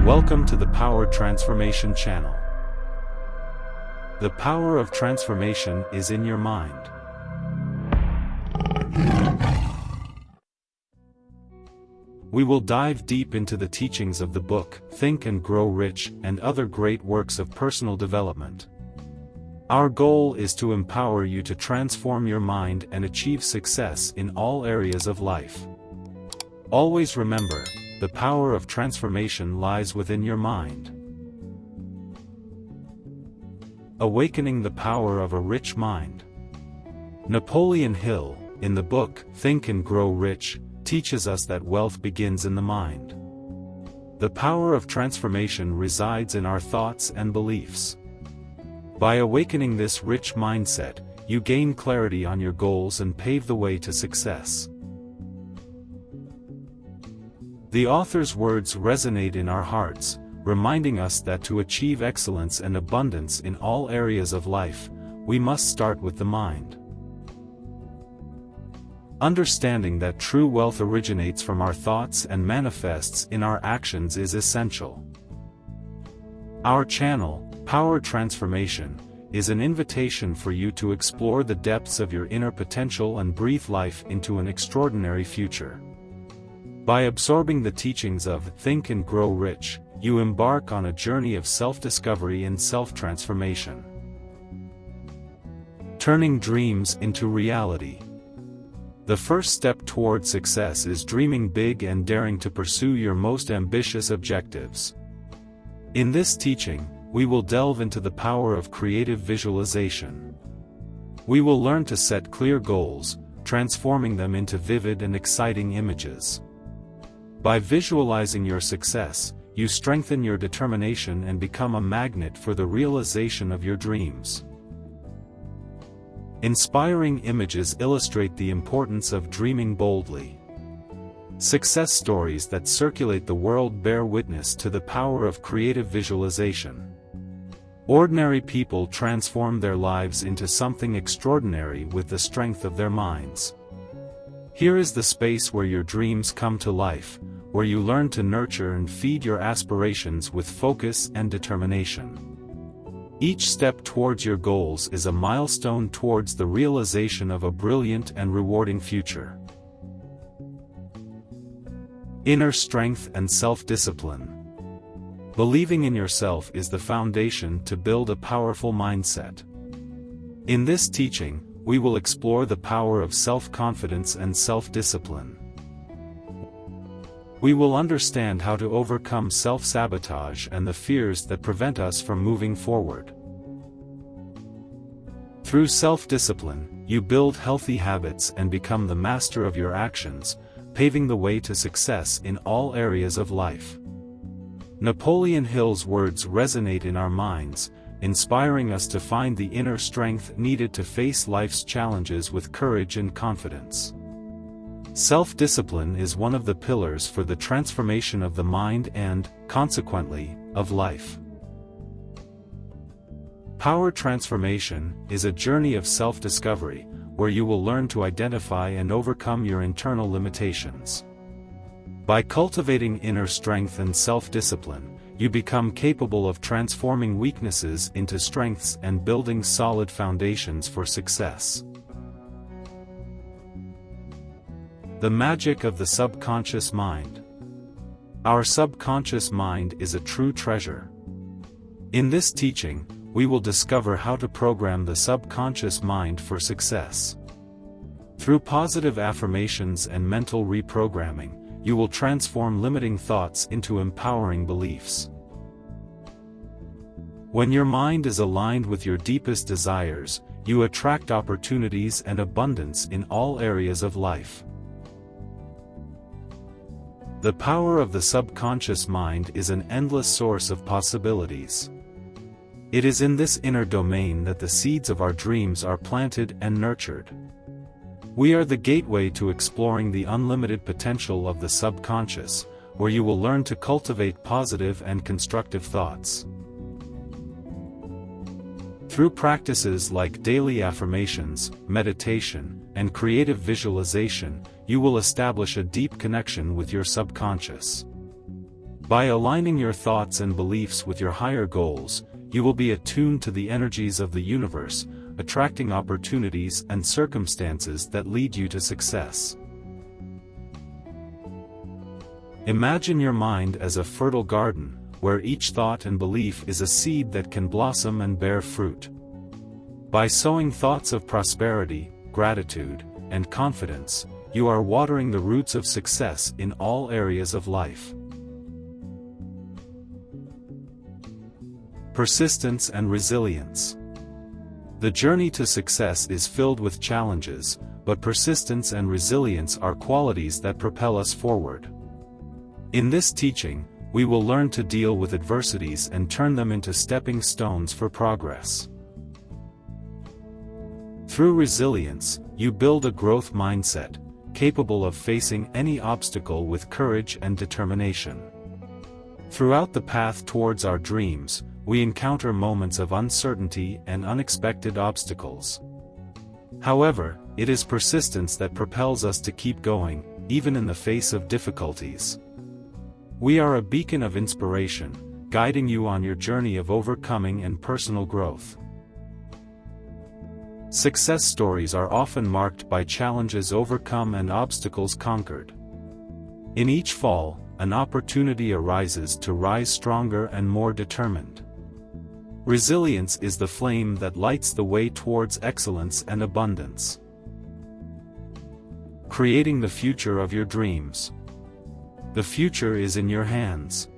Welcome to the Power Transformation channel. The power of transformation is in your mind. We will dive deep into the teachings of the book, Think and Grow Rich, and other great works of personal development. Our goal is to empower you to transform your mind and achieve success in all areas of life. Always remember, the power of transformation lies within your mind. Awakening the power of a rich mind. Napoleon Hill, in the book, Think and Grow Rich, teaches us that wealth begins in the mind. The power of transformation resides in our thoughts and beliefs. By awakening this rich mindset, you gain clarity on your goals and pave the way to success. The author's words resonate in our hearts, reminding us that to achieve excellence and abundance in all areas of life, we must start with the mind. Understanding that true wealth originates from our thoughts and manifests in our actions is essential. Our channel, Power Transformation, is an invitation for you to explore the depths of your inner potential and breathe life into an extraordinary future. By absorbing the teachings of Think and Grow Rich, you embark on a journey of self-discovery and self-transformation. Turning dreams into reality. The first step toward success is dreaming big and daring to pursue your most ambitious objectives. In this teaching, we will delve into the power of creative visualization. We will learn to set clear goals, transforming them into vivid and exciting images. By visualizing your success, you strengthen your determination and become a magnet for the realization of your dreams. Inspiring images illustrate the importance of dreaming boldly. Success stories that circulate the world bear witness to the power of creative visualization. Ordinary people transform their lives into something extraordinary with the strength of their minds. Here is the space where your dreams come to life, where you learn to nurture and feed your aspirations with focus and determination. Each step towards your goals is a milestone towards the realization of a brilliant and rewarding future. Inner strength and self-discipline. Believing in yourself is the foundation to build a powerful mindset. In this teaching, we will explore the power of self-confidence and self-discipline. We will understand how to overcome self-sabotage and the fears that prevent us from moving forward. Through self-discipline, you build healthy habits and become the master of your actions, paving the way to success in all areas of life. Napoleon Hill's words resonate in our minds, inspiring us to find the inner strength needed to face life's challenges with courage and confidence. Self-discipline is one of the pillars for the transformation of the mind and, consequently, of life. Power Transformation is a journey of self-discovery, where you will learn to identify and overcome your internal limitations. By cultivating inner strength and self-discipline, you become capable of transforming weaknesses into strengths and building solid foundations for success. The magic of the subconscious mind. Our subconscious mind is a true treasure. In this teaching, we will discover how to program the subconscious mind for success. Through positive affirmations and mental reprogramming, you will transform limiting thoughts into empowering beliefs. When your mind is aligned with your deepest desires, you attract opportunities and abundance in all areas of life. The power of the subconscious mind is an endless source of possibilities. It is in this inner domain that the seeds of our dreams are planted and nurtured. We are the gateway to exploring the unlimited potential of the subconscious, where you will learn to cultivate positive and constructive thoughts. Through practices like daily affirmations, meditation, and creative visualization, you will establish a deep connection with your subconscious. By aligning your thoughts and beliefs with your higher goals, you will be attuned to the energies of the universe, attracting opportunities and circumstances that lead you to success. Imagine your mind as a fertile garden, where each thought and belief is a seed that can blossom and bear fruit. By sowing thoughts of prosperity, gratitude, and confidence, you are watering the roots of success in all areas of life. Persistence and resilience. The journey to success is filled with challenges, but persistence and resilience are qualities that propel us forward. In this teaching, we will learn to deal with adversities and turn them into stepping stones for progress. Through resilience, you build a growth mindset, capable of facing any obstacle with courage and determination. Throughout the path towards our dreams, we encounter moments of uncertainty and unexpected obstacles. However, it is persistence that propels us to keep going, even in the face of difficulties. We are a beacon of inspiration, guiding you on your journey of overcoming and personal growth. Success stories are often marked by challenges overcome and obstacles conquered. In each fall, an opportunity arises to rise stronger and more determined. Resilience is the flame that lights the way towards excellence and abundance. Creating the future of your dreams. The future is in your hands.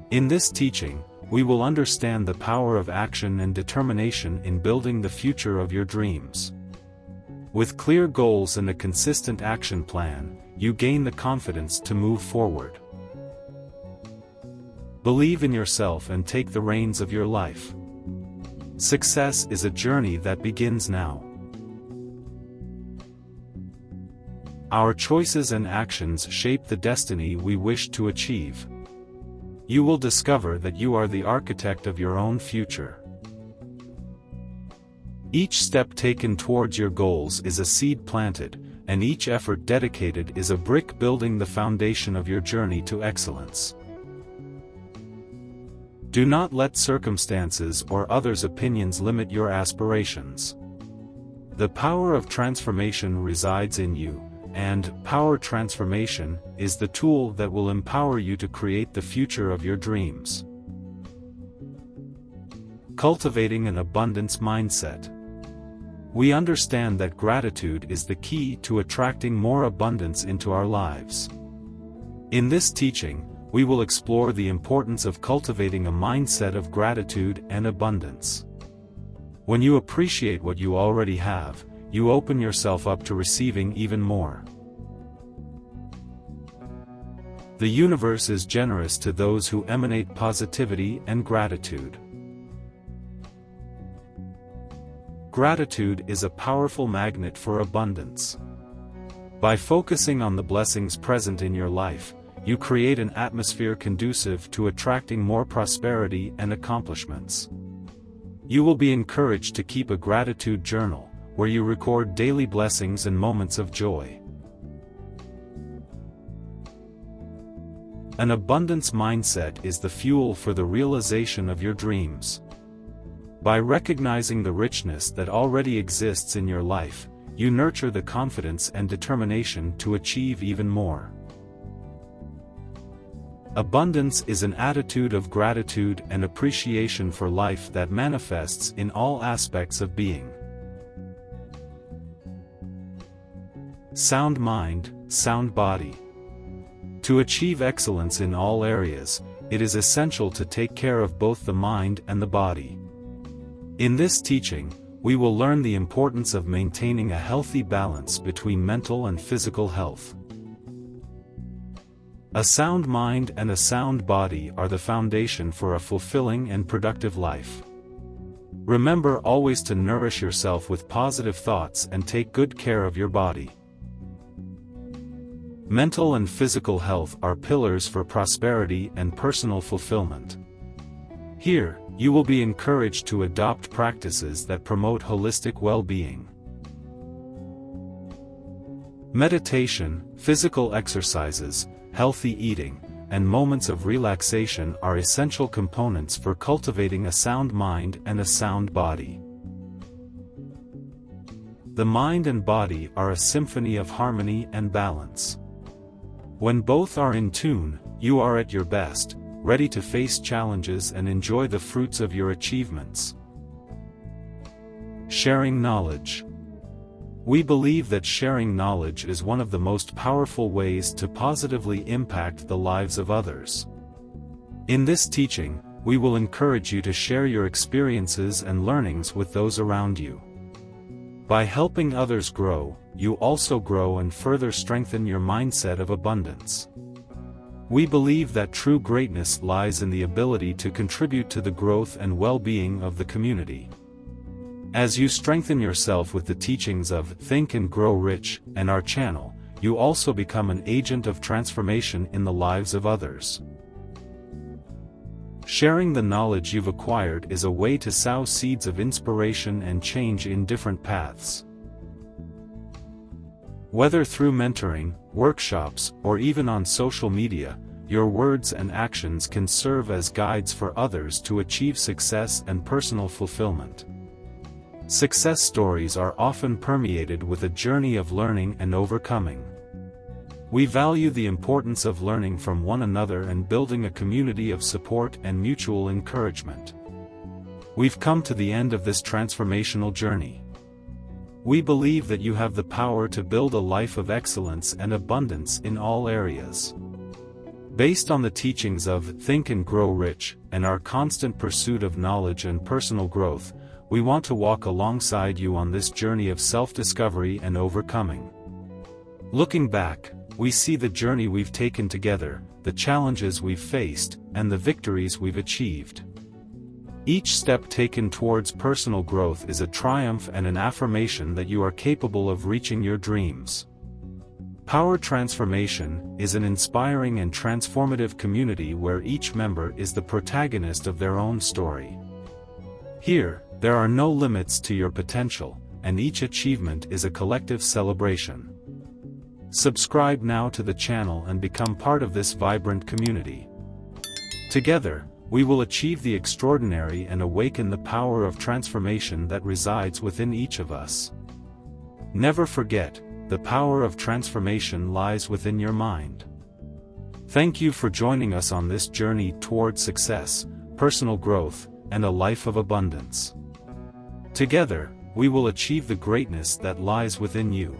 In this teaching, we will understand the power of action and determination in building the future of your dreams. With clear goals and a consistent action plan, you gain the confidence to move forward. Believe in yourself and take the reins of your life. Success is a journey that begins now. Our choices and actions shape the destiny we wish to achieve. You will discover that you are the architect of your own future. Each step taken towards your goals is a seed planted, and each effort dedicated is a brick building the foundation of your journey to excellence. Do not let circumstances or others' opinions limit your aspirations. The power of transformation resides in you, and power transformation is the tool that will empower you to create the future of your dreams. Cultivating an abundance mindset. We understand that gratitude is the key to attracting more abundance into our lives. In this teaching, we will explore the importance of cultivating a mindset of gratitude and abundance. When you appreciate what you already have, you open yourself up to receiving even more. The universe is generous to those who emanate positivity and gratitude. Gratitude is a powerful magnet for abundance. By focusing on the blessings present in your life, you create an atmosphere conducive to attracting more prosperity and accomplishments. You will be encouraged to keep a gratitude journal, where you record daily blessings and moments of joy. An abundance mindset is the fuel for the realization of your dreams. By recognizing the richness that already exists in your life, you nurture the confidence and determination to achieve even more. Abundance is an attitude of gratitude and appreciation for life that manifests in all aspects of being. Sound mind, sound body. To achieve excellence in all areas, it is essential to take care of both the mind and the body. In this teaching, we will learn the importance of maintaining a healthy balance between mental and physical health. A sound mind and a sound body are the foundation for a fulfilling and productive life. Remember always to nourish yourself with positive thoughts and take good care of your body. Mental and physical health are pillars for prosperity and personal fulfillment. Here, you will be encouraged to adopt practices that promote holistic well-being. Meditation, physical exercises, healthy eating, and moments of relaxation are essential components for cultivating a sound mind and a sound body. The mind and body are a symphony of harmony and balance. When both are in tune, you are at your best, ready to face challenges and enjoy the fruits of your achievements. Sharing knowledge. We believe that sharing knowledge is one of the most powerful ways to positively impact the lives of others. In this teaching, we will encourage you to share your experiences and learnings with those around you. By helping others grow, you also grow and further strengthen your mindset of abundance. We believe that true greatness lies in the ability to contribute to the growth and well-being of the community. As you strengthen yourself with the teachings of Think and Grow Rich and our channel, you also become an agent of transformation in the lives of others. Sharing the knowledge you've acquired is a way to sow seeds of inspiration and change in different paths. Whether through mentoring, workshops, or even on social media, your words and actions can serve as guides for others to achieve success and personal fulfillment. Success stories are often permeated with a journey of learning and overcoming. We value the importance of learning from one another and building a community of support and mutual encouragement. We've come to the end of this transformational journey. We believe that you have the power to build a life of excellence and abundance in all areas. Based on the teachings of Think and Grow Rich and our constant pursuit of knowledge and personal growth, we want to walk alongside you on this journey of self-discovery and overcoming. Looking back, we see the journey we've taken together, the challenges we've faced, and the victories we've achieved. Each step taken towards personal growth is a triumph and an affirmation that you are capable of reaching your dreams. Power Transformation is an inspiring and transformative community where each member is the protagonist of their own story. Here, there are no limits to your potential, and each achievement is a collective celebration. Subscribe now to the channel and become part of this vibrant community. Together, we will achieve the extraordinary and awaken the power of transformation that resides within each of us. Never forget, the power of transformation lies within your mind. Thank you for joining us on this journey toward success, personal growth, and a life of abundance. Together, we will achieve the greatness that lies within you.